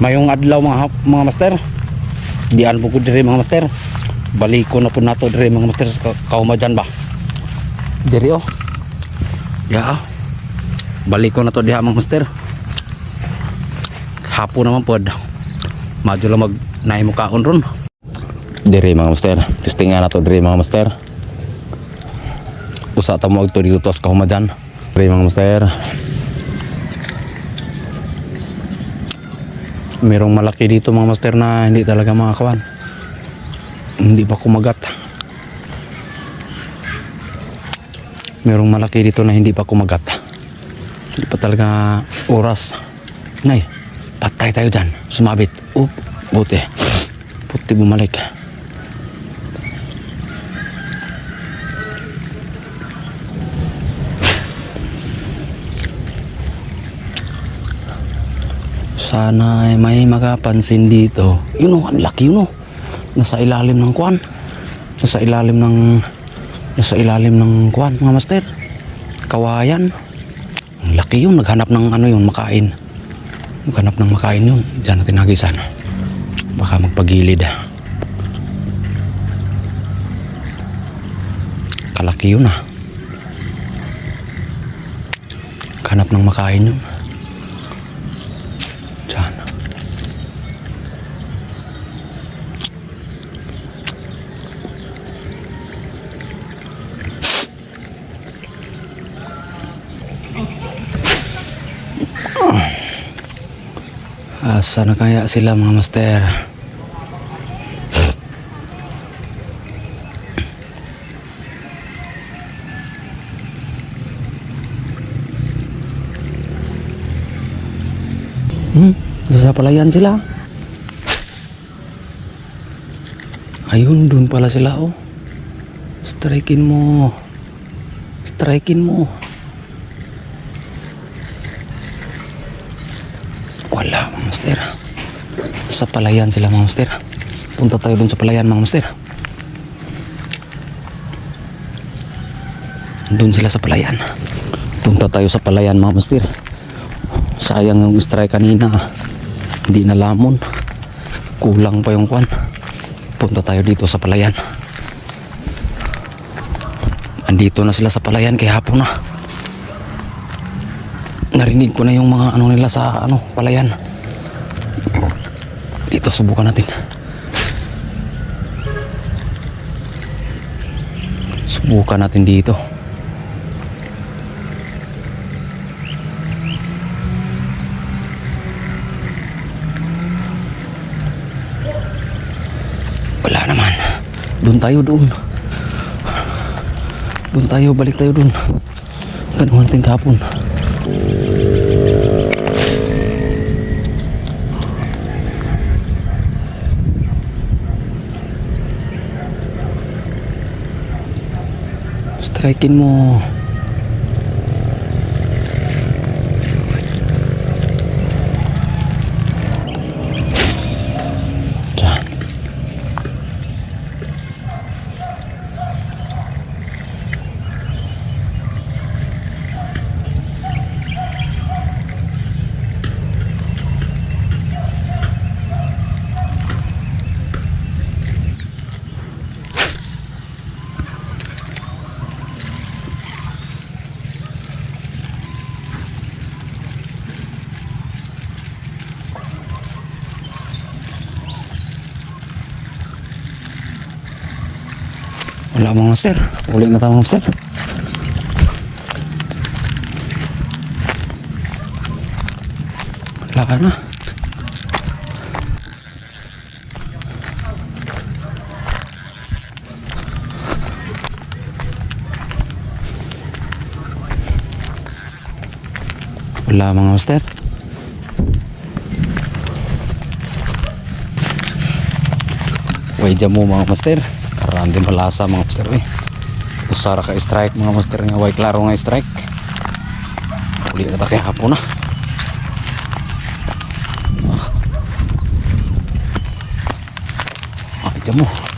Mayong adlaw mga master. Diyan po ko dire mga master. Baliko na po nato dire mga master sa kaumajan ba. Dire oh. Ya. Baliko na to diha mga master. Hapon naman pod. Madyo lang mag naay mo kaon ron. Dire mga master. Testingan na to dire mga master. Usa ta mo agto dito sa kaumajan. Dire mga master. Merong malaki dito mga master na hindi talaga makakawan. Hindi pa kumagat. Merong malaki dito na hindi pa kumagat. Hindi pa talaga oras. Nay, patay tayo dyan. Sumabit. Buti. Buti bumalik. Sana ay may makapansin dito. Yun o, ang laki yun o. Nasa ilalim ng kwan. Nasa ilalim ng kwan mga master. Kawayan. Ang laki yun. Naghanap ng ano yun, makain. Naghanap ng makain yun. Diyan natin nagisan. Baka magpagilid. Kalaki yun ah. Naghanap ng makain yun. Asa na kaya sila mga master? Nasa palayan sila. Ayun, dun pala sila oh. Strikein mo. Strikein mo. Wala mga master. Sa palayan sila mga master. Punta tayo dun sa palayan mga master. Dun sila sa palayan. Punta tayo sa palayan mga master. Sayang yung strike kanina. Hindi na lamon. Kulang pa yung kwan. Punta tayo dito sa palayan. Andito na sila sa palayan kaya hapon na. Narinig ko na yung mga ano nila sa palayan. Dito subukan natin. Subukan natin dito. Wala naman. Doon tayo doon. Doon tayo, balik tayo doon. Ganun natin kahapon. Strikein mo. Diyan. Wala mga master. Ulit na tayo mga master. Wala ka na. Wala mga master. Way dyan mo mga master. Karan din malasa mga master eh. Usara ka strike mga master nga way klaro nga strike. Uli na ta kay hapon na. Dyan mo.